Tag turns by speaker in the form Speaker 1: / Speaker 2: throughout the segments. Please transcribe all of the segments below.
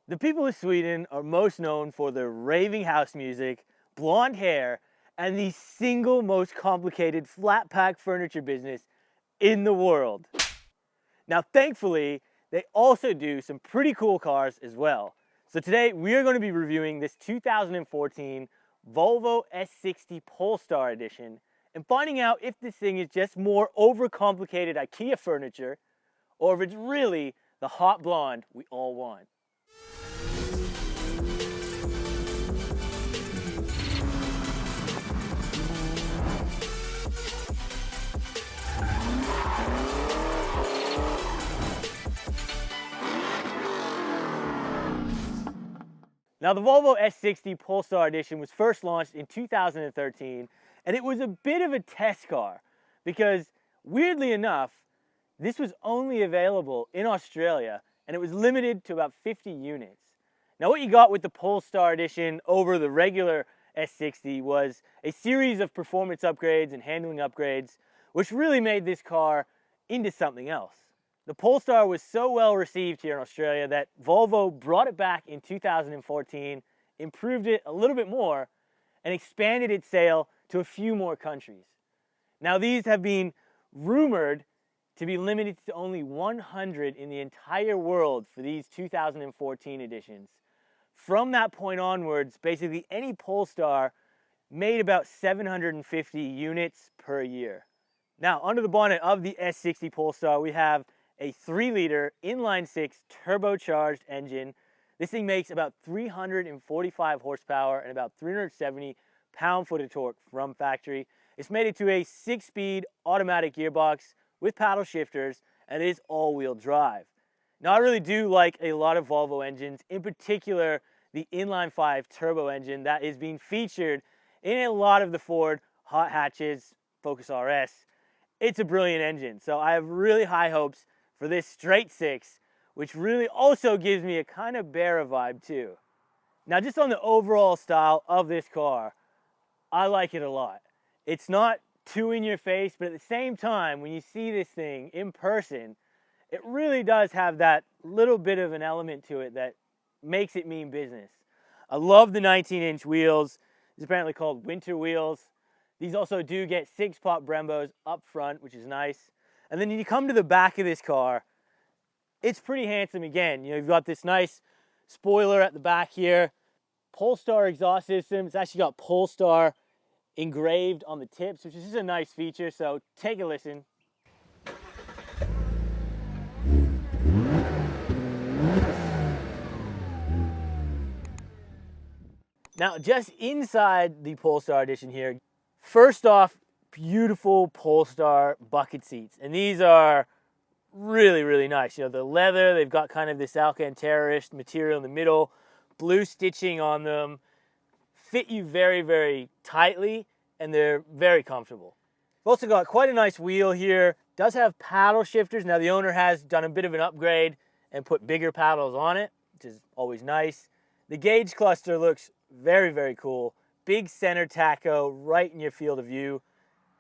Speaker 1: The people of Sweden are most known for their raving house music, blonde hair, and the single most complicated flat pack furniture business in the world. Now, thankfully, they also do some pretty cool cars as well. So today we are going to be reviewing this 2014 Volvo S60 Polestar Edition and finding out if this thing is just more overcomplicated IKEA furniture or if it's really the hot blonde we all want. Now, the Volvo S60 Polestar Edition was first launched in 2013, and it was a bit of a test car because, weirdly enough, this was only available in Australia, and it was limited to about 50 units. Now, what you got with the Polestar Edition over the regular S60 was a series of performance upgrades and handling upgrades, which really made this car into something else. The Polestar was so well received here in Australia that Volvo brought it back in 2014, improved it a little bit more, and expanded its sale to a few more countries. Now, these have been rumored to be limited to only 100 in the entire world for these 2014 editions. From that point onwards, basically any Polestar made about 750 units per year. Now, under the bonnet of the S60 Polestar, we have a 3-liter inline 6 turbocharged engine. This thing makes about 345 horsepower and about 370 pound-foot of torque from factory. It's made it to a 6-speed automatic gearbox with paddle shifters, and it is all-wheel drive. Now, I really do like a lot of Volvo engines, in particular the inline 5 turbo engine that is being featured in a lot of the Ford hot hatches, Focus RS. It's a brilliant engine, so I have really high hopes for this straight 6, which really also gives me a kind of Barra vibe too. Now, just on the overall style of this car, I like it a lot. It's not too in your face, but at the same time, when you see this thing in person, it really does have that little bit of an element to it that makes it mean business. I love the 19-inch wheels. It's apparently called winter wheels. These also do get 6-pot Brembos up front, which is nice. And then when you come to the back of this car, it's pretty handsome again. You know, you've got this nice spoiler at the back here. Polestar exhaust system. It's actually got Polestar engraved on the tips, which is just a nice feature, so take a listen. Now, just inside the Polestar Edition here, first off, beautiful Polestar bucket seats, and these are really, really nice. You know, the leather, they've got kind of this Alcantara-ish material in the middle, blue stitching on them, fit you very, very tightly, and they're very comfortable. We've also got quite a nice wheel here. Does have paddle shifters. Now, the owner has done a bit of an upgrade and put bigger paddles on it, which is always nice. The gauge cluster looks very, very cool. Big center tacho right in your field of view.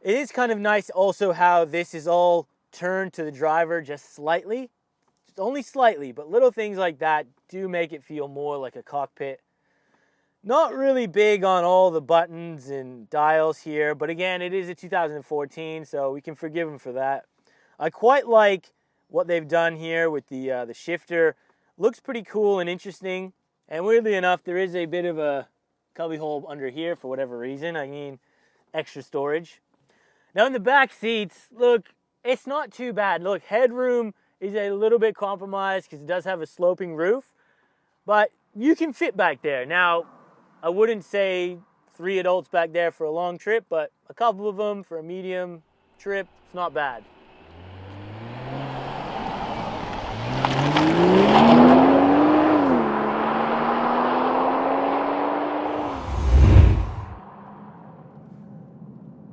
Speaker 1: It is kind of nice also how this is all turned to the driver just slightly. Just only slightly, but little things like that do make it feel more like a cockpit. Not really big on all the buttons and dials here, but again, it is a 2014, so we can forgive them for that. I quite like what they've done here with the shifter. Looks pretty cool and interesting, and weirdly enough, there is a bit of a cubby hole under here for whatever reason. I mean, extra storage. Now, in the back seats, look, it's not too bad. Look, headroom is a little bit compromised because it does have a sloping roof, but you can fit back there. Now, I wouldn't say 3 adults back there for a long trip, but a couple of them for a medium trip, it's not bad.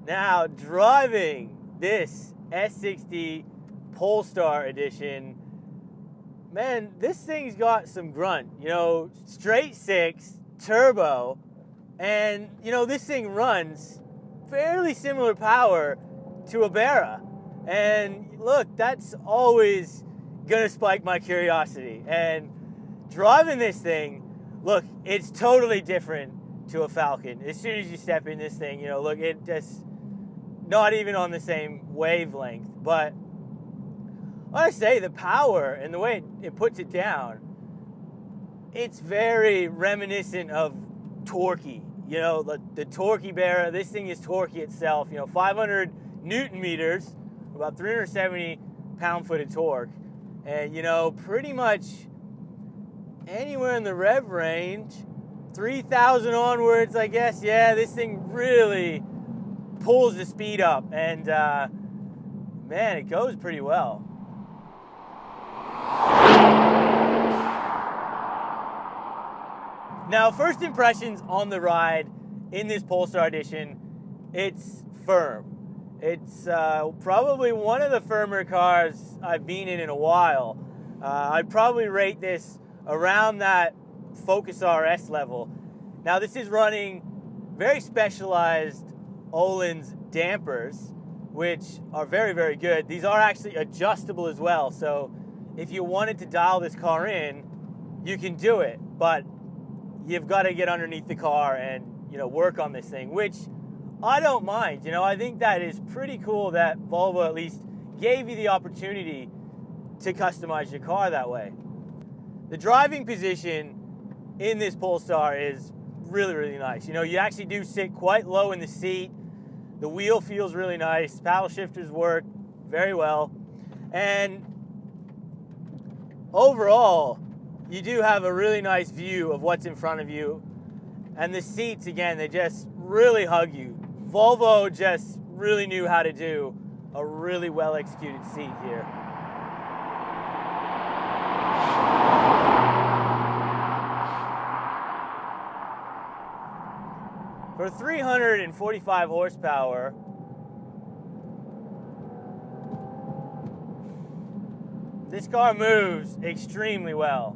Speaker 1: Now, driving this S60 Polestar Edition, man, this thing's got some grunt. You know, straight 6, turbo, and, you know, this thing runs fairly similar power to a Barra. And look, that's always gonna spike my curiosity. And driving this thing, look, it's totally different to a Falcon. As soon as you step in this thing, you know, look, it just not even on the same wavelength. But I gotta say, the power and the way it puts it down, it's very reminiscent of Torquey. You know, the Torquey bearer, this thing is Torquey itself. You know, 500 Newton meters, about 370 pound-foot of torque. And, you know, pretty much anywhere in the rev range, 3,000 onwards, I guess. Yeah, this thing really pulls the speed up. And, man, it goes pretty well. Now, first impressions on the ride in this Polestar Edition, it's firm. It's probably one of the firmer cars I've been in a while. I'd probably rate this around that Focus RS level. Now, this is running very specialized Öhlins dampers, which are very, very good. These are actually adjustable as well, so if you wanted to dial this car in, you can do it, but you've got to get underneath the car and, you know, work on this thing, which I don't mind. You know, I think that is pretty cool that Volvo at least gave you the opportunity to customize your car that way. The driving position in this Polestar is really, really nice. You know, you actually do sit quite low in the seat. The wheel feels really nice. Paddle shifters work very well. And overall, you do have a really nice view of what's in front of you. And the seats, again, they just really hug you. Volvo just really knew how to do a really well executed seat here. For 345 horsepower, this car moves extremely well.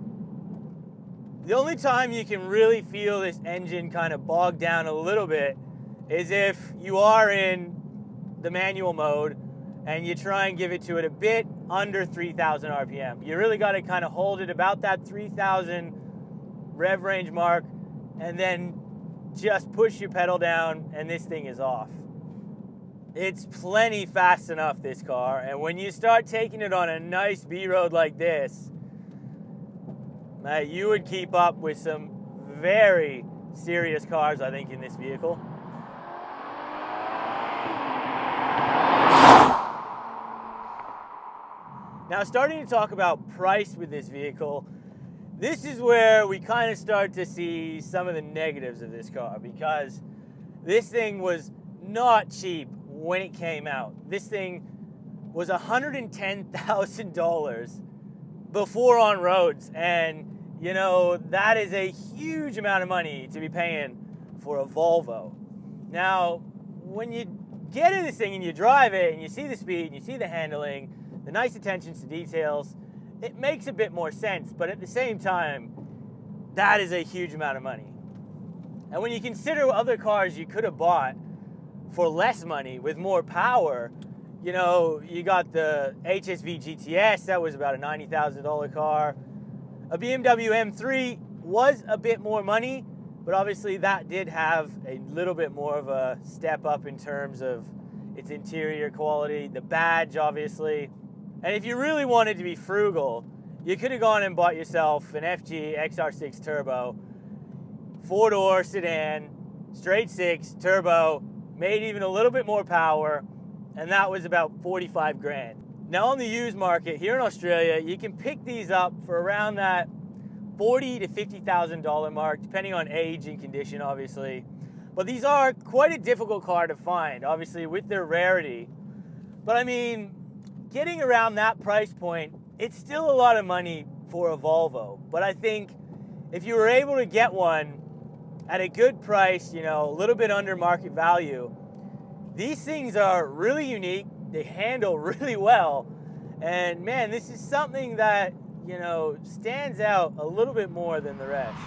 Speaker 1: The only time you can really feel this engine kind of bog down a little bit is if you are in the manual mode and you try and give it to it a bit under 3,000 RPM. You really got to kind of hold it about that 3,000 rev range mark and then just push your pedal down and this thing is off. It's plenty fast enough, this car, and when you start taking it on a nice B road like this, you would keep up with some very serious cars, I think, in this vehicle. Now, starting to talk about price with this vehicle, this is where we kind of start to see some of the negatives of this car, because this thing was not cheap when it came out. This thing was $110,000 before on roads, and you know, that is a huge amount of money to be paying for a Volvo. Now, when you get in this thing and you drive it and you see the speed and you see the handling, the nice attentions to details, it makes a bit more sense, but at the same time, that is a huge amount of money. And when you consider other cars you could have bought for less money with more power, you know, you got the HSV GTS, that was about a $90,000 car. A BMW M3 was a bit more money, but obviously that did have a little bit more of a step up in terms of its interior quality, the badge, obviously. And if you really wanted to be frugal, you could have gone and bought yourself an FG XR6 Turbo, 4-door sedan, straight six, turbo, made even a little bit more power, and that was about 45 grand. Now on the used market here in Australia, you can pick these up for around that $40,000 to $50,000 mark, depending on age and condition, obviously. But these are quite a difficult car to find, obviously, with their rarity. But I mean, getting around that price point, it's still a lot of money for a Volvo. But I think if you were able to get one at a good price, you know, a little bit under market value, these things are really unique. They handle really well. And man, this is something that, you know, stands out a little bit more than the rest.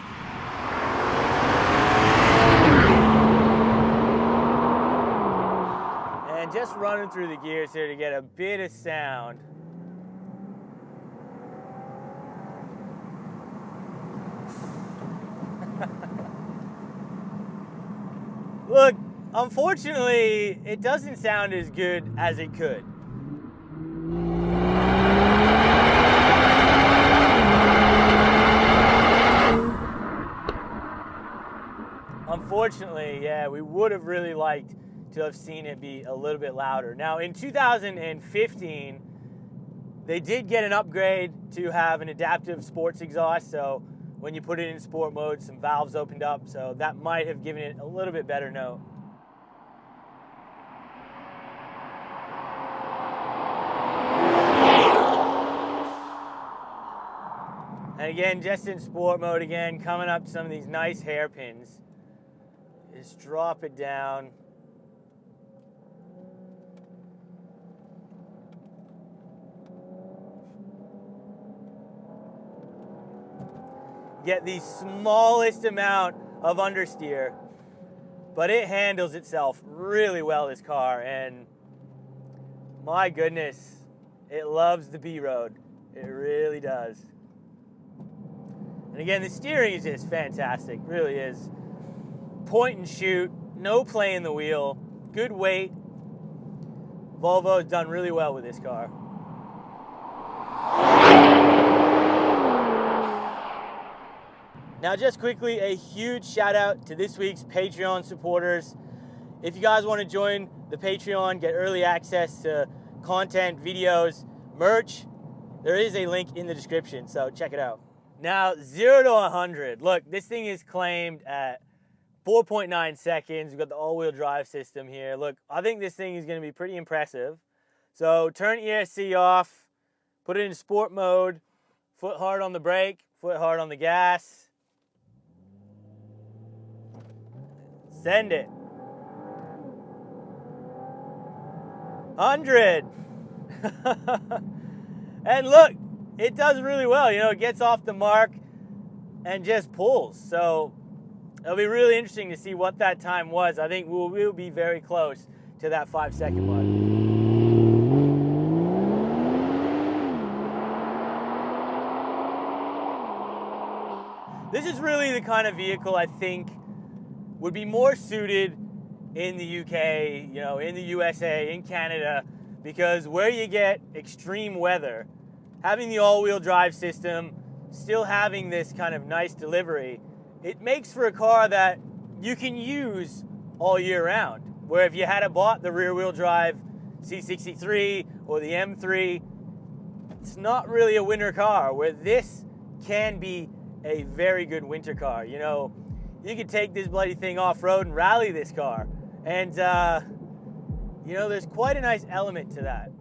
Speaker 1: And just running through the gears here to get a bit of sound. Look, unfortunately, it doesn't sound as good as it could. Unfortunately, yeah, we would have really liked to have seen it be a little bit louder. Now, in 2015, they did get an upgrade to have an adaptive sports exhaust, so when you put it in sport mode, some valves opened up, so that might have given it a little bit better note. And again, just in sport mode again, coming up to some of these nice hairpins. Just drop it down. Get the smallest amount of understeer, but it handles itself really well, this car, and my goodness, it loves the B road. It really does. And again, the steering is just fantastic, really is. Point and shoot, no play in the wheel, good weight. Volvo has done really well with this car. Now, just quickly, a huge shout out to this week's Patreon supporters. If you guys want to join the Patreon, get early access to content, videos, merch, there is a link in the description, so check it out. Now, 0 to 100. Look, this thing is claimed at 4.9 seconds. We've got the all-wheel drive system here. Look, I think this thing is going to be pretty impressive. So turn ESC off, put it in sport mode, foot hard on the brake, foot hard on the gas. Send it. 100. And look, it does really well. You know, it gets off the mark and just pulls. So it'll be really interesting to see what that time was. I think we'll be very close to that 5-second mark. This is really the kind of vehicle I think would be more suited in the UK, you know, in the USA, in Canada, because where you get extreme weather, having the all-wheel drive system, still having this kind of nice delivery, it makes for a car that you can use all year round. Where if you had bought the rear-wheel drive C63 or the M3, it's not really a winter car, where this can be a very good winter car. You know, you could take this bloody thing off-road and rally this car. And, you know, there's quite a nice element to that.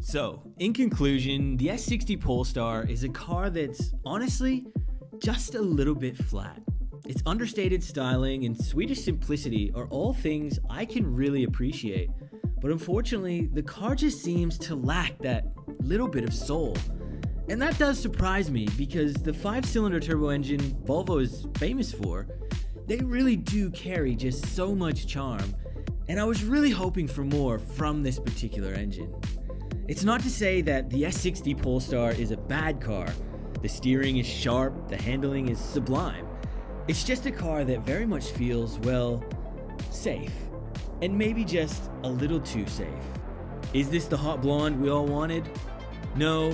Speaker 2: So, in conclusion, the S60 Polestar is a car that's, honestly, just a little bit flat. Its understated styling and Swedish simplicity are all things I can really appreciate. But unfortunately, the car just seems to lack that little bit of soul. And that does surprise me, because the 5-cylinder turbo engine Volvo is famous for, they really do carry just so much charm, and I was really hoping for more from this particular engine. It's not to say that the S60 Polestar is a bad car. The steering is sharp, the handling is sublime. It's just a car that very much feels, well, safe. And maybe just a little too safe. Is this the hot blonde we all wanted? No,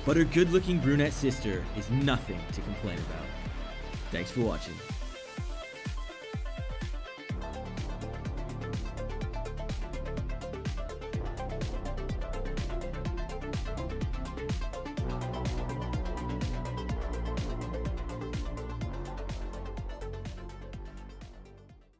Speaker 2: but her good-looking brunette sister is nothing to complain about. Thanks for watching.